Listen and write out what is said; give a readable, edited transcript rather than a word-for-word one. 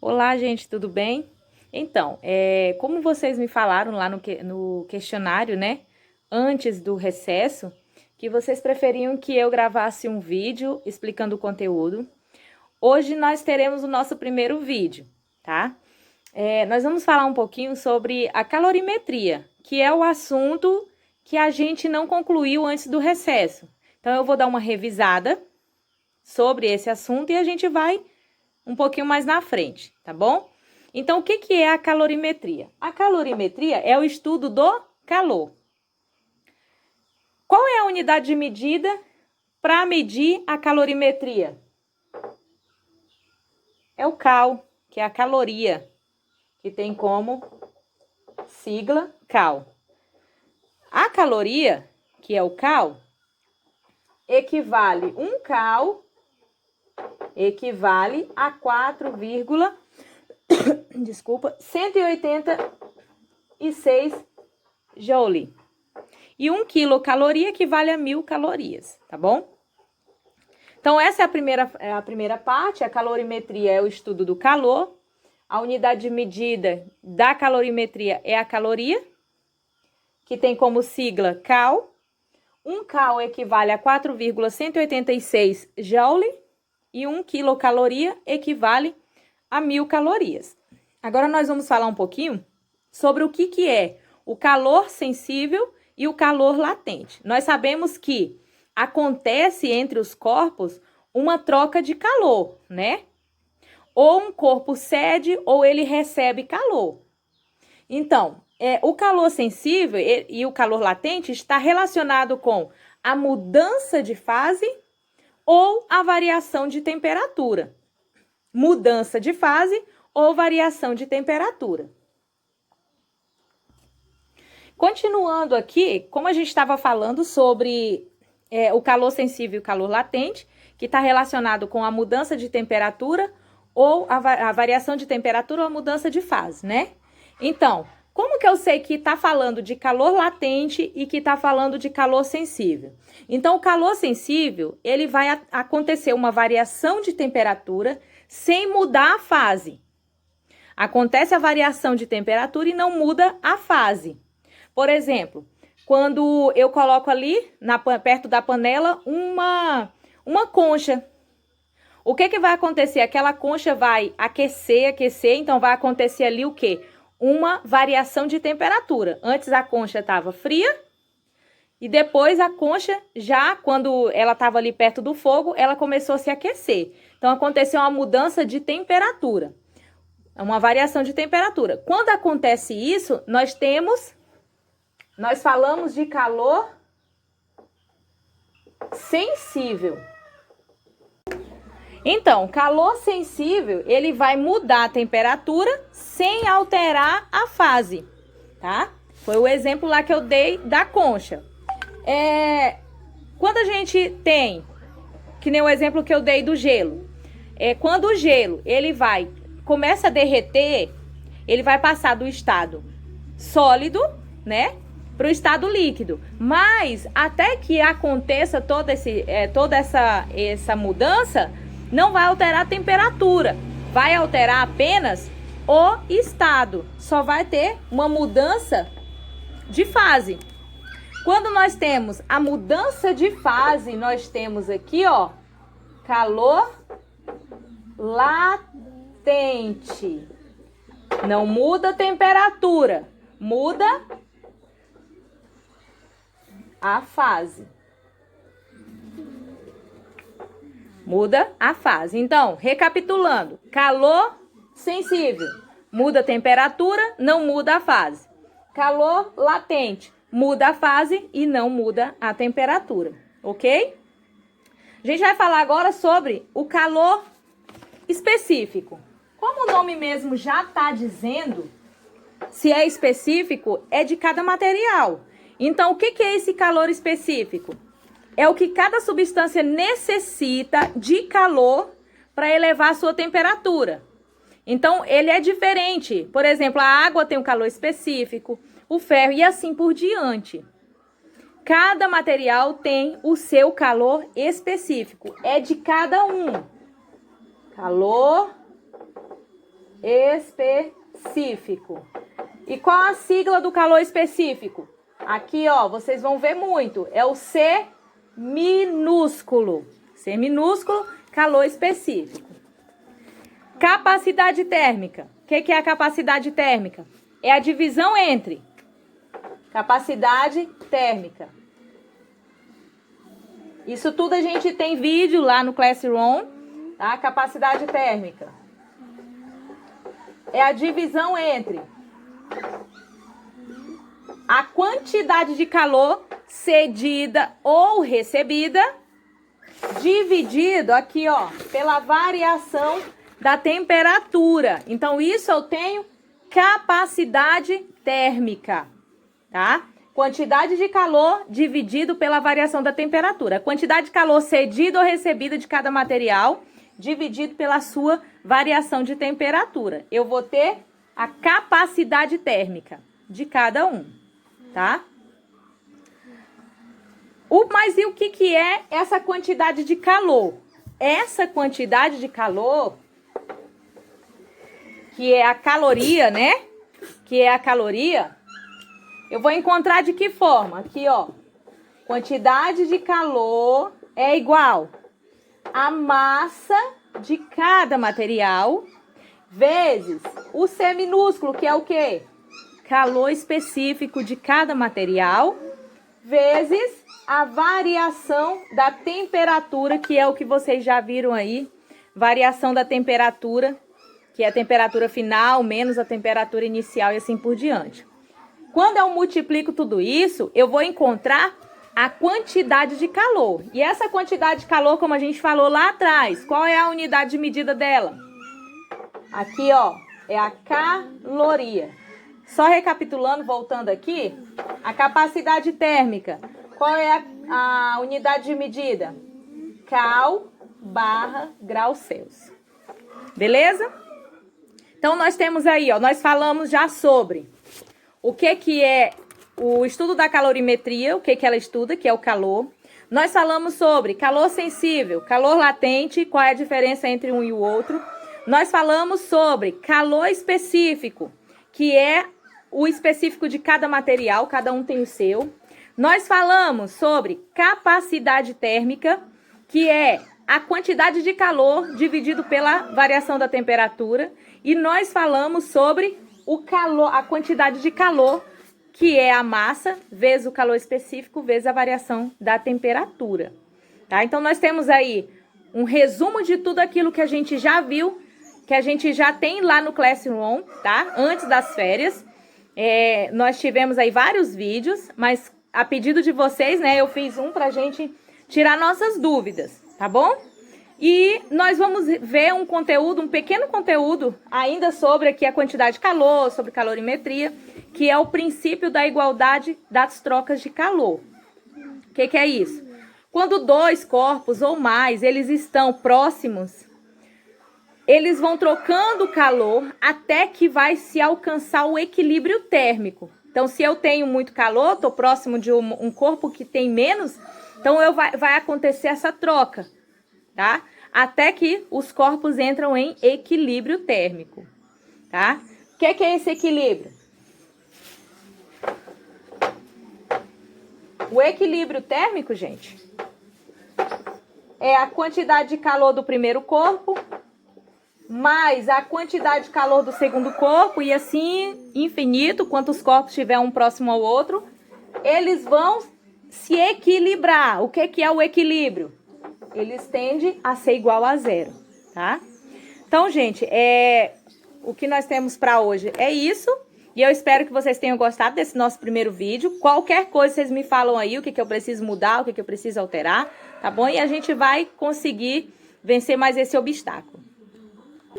Olá, gente, tudo bem? Então, como vocês me falaram lá no questionário, né, antes do recesso, que vocês preferiam que eu gravasse um vídeo explicando o conteúdo. Hoje nós teremos o nosso primeiro vídeo, tá? Nós vamos falar um pouquinho sobre a calorimetria, que é o assunto que a gente não concluiu antes do recesso. Então, eu vou dar uma revisada sobre esse assunto e a gente vai um pouquinho mais na frente, tá bom? Então, o que é a calorimetria? A calorimetria é o estudo do calor. Qual é a unidade de medida para medir a calorimetria? É o cal, que é a caloria, que tem como sigla cal. A caloria, que é o cal, equivale 1 cal equivale a 186 joule. E 1 quilocaloria equivale a 1000 calorias, tá bom? Então, essa é a primeira parte. A calorimetria é o estudo do calor. A unidade de medida da calorimetria é a caloria, que tem como sigla cal. 1 cal equivale a 4,186 joule. E 1 quilocaloria equivale a 1000 calorias. Agora nós vamos falar um pouquinho sobre o que é o calor sensível e o calor latente. Nós sabemos que acontece entre os corpos uma troca de calor, né? Ou um corpo cede ou ele recebe calor. Então, o calor sensível e o calor latente está relacionado com a mudança de fase ou a variação de temperatura. Mudança de fase ou variação de temperatura. Continuando aqui, como a gente estava falando sobre o calor sensível e o calor latente, que está relacionado com a mudança de temperatura ou a variação de temperatura ou a mudança de fase, né? Então, como que eu sei que está falando de calor latente e que está falando de calor sensível? Então, o calor sensível, ele vai acontecer uma variação de temperatura sem mudar a fase. Acontece a variação de temperatura e não muda a fase. Por exemplo, quando eu coloco ali, perto da panela, uma concha. O que vai acontecer? Aquela concha vai aquecer, então vai acontecer ali o quê? Uma variação de temperatura. Antes a concha estava fria e depois a concha, já quando ela estava ali perto do fogo, ela começou a se aquecer. Então aconteceu uma mudança de temperatura, uma variação de temperatura. Quando acontece isso, nós falamos de calor sensível. Então, calor sensível, ele vai mudar a temperatura sem alterar a fase, tá? Foi o exemplo lá que eu dei da concha. Quando a gente tem, que nem o exemplo que eu dei do gelo, quando o gelo, começa a derreter, ele vai passar do estado sólido, né, para o estado líquido. Mas, até que aconteça toda essa mudança, não vai alterar a temperatura, vai alterar apenas o estado, só vai ter uma mudança de fase. Quando nós temos a mudança de fase, nós temos aqui, ó, calor latente. Não muda a temperatura, muda a fase. Muda a fase. Então, recapitulando, calor sensível, muda a temperatura, não muda a fase. Calor latente, muda a fase e não muda a temperatura, ok? A gente vai falar agora sobre o calor específico. Como o nome mesmo já está dizendo, se é específico, é de cada material. Então, o que é esse calor específico? É o que cada substância necessita de calor para elevar a sua temperatura. Então, ele é diferente. Por exemplo, a água tem um calor específico, o ferro e assim por diante. Cada material tem o seu calor específico. É de cada um. Calor específico. E qual a sigla do calor específico? Aqui, ó, vocês vão ver muito. É o C minúsculo. C minúsculo, calor específico. Capacidade térmica. O que é a capacidade térmica? É a divisão entre capacidade térmica. Isso tudo a gente tem vídeo lá no Classroom, tá? Capacidade térmica. É a divisão entre a quantidade de calor cedida ou recebida, dividido aqui, ó, pela variação da temperatura. Então, isso eu tenho capacidade térmica, tá? Quantidade de calor dividido pela variação da temperatura. Quantidade de calor cedida ou recebida de cada material, dividido pela sua variação de temperatura. Eu vou ter a capacidade térmica de cada um, tá? Mas e o que é essa quantidade de calor? Essa quantidade de calor, que é a caloria, né? Que é a caloria, eu vou encontrar de que forma? Aqui, ó. Quantidade de calor é igual a massa de cada material vezes o C minúsculo, que é o quê? Calor específico de cada material, vezes a variação da temperatura, que é o que vocês já viram aí. Variação da temperatura, que é a temperatura final menos a temperatura inicial e assim por diante. Quando eu multiplico tudo isso, eu vou encontrar a quantidade de calor. E essa quantidade de calor, como a gente falou lá atrás, qual é a unidade de medida dela? Aqui, ó, é a caloria. Só recapitulando, voltando aqui, a capacidade térmica. Qual é a unidade de medida? Cal/grau Celsius. Beleza? Então, nós temos aí, ó, nós falamos já sobre o que é o estudo da calorimetria, o que ela estuda, que é o calor. Nós falamos sobre calor sensível, calor latente, qual é a diferença entre um e o outro. Nós falamos sobre calor específico, que é o específico de cada material, cada um tem o seu. Nós falamos sobre capacidade térmica, que é a quantidade de calor dividido pela variação da temperatura. E nós falamos sobre o calor, a quantidade de calor, que é a massa, vezes o calor específico, vezes a variação da temperatura. Tá? Então, nós temos aí um resumo de tudo aquilo que a gente já viu, que a gente já tem lá no Classroom, tá? Antes das férias. Nós tivemos aí vários vídeos, mas a pedido de vocês, né, eu fiz um pra gente tirar nossas dúvidas, tá bom? E nós vamos ver um conteúdo, um pequeno conteúdo ainda sobre aqui a quantidade de calor, sobre calorimetria, que é o princípio da igualdade das trocas de calor. O que é isso? Quando dois corpos ou mais, eles estão próximos, eles vão trocando calor até que vai se alcançar o equilíbrio térmico. Então, se eu tenho muito calor, estou próximo de um corpo que tem menos, então vai acontecer essa troca, tá? Até que os corpos entram em equilíbrio térmico, tá? O que é esse equilíbrio? O equilíbrio térmico, gente, é a quantidade de calor do primeiro corpo mais a quantidade de calor do segundo corpo e assim infinito, quantos corpos tiver um próximo ao outro, eles vão se equilibrar. O que é o equilíbrio? Eles tendem a ser igual a zero, tá? Então, gente, o que nós temos para hoje é isso. E eu espero que vocês tenham gostado desse nosso primeiro vídeo. Qualquer coisa, vocês me falam aí o que eu preciso mudar, o que eu preciso alterar, tá bom? E a gente vai conseguir vencer mais esse obstáculo.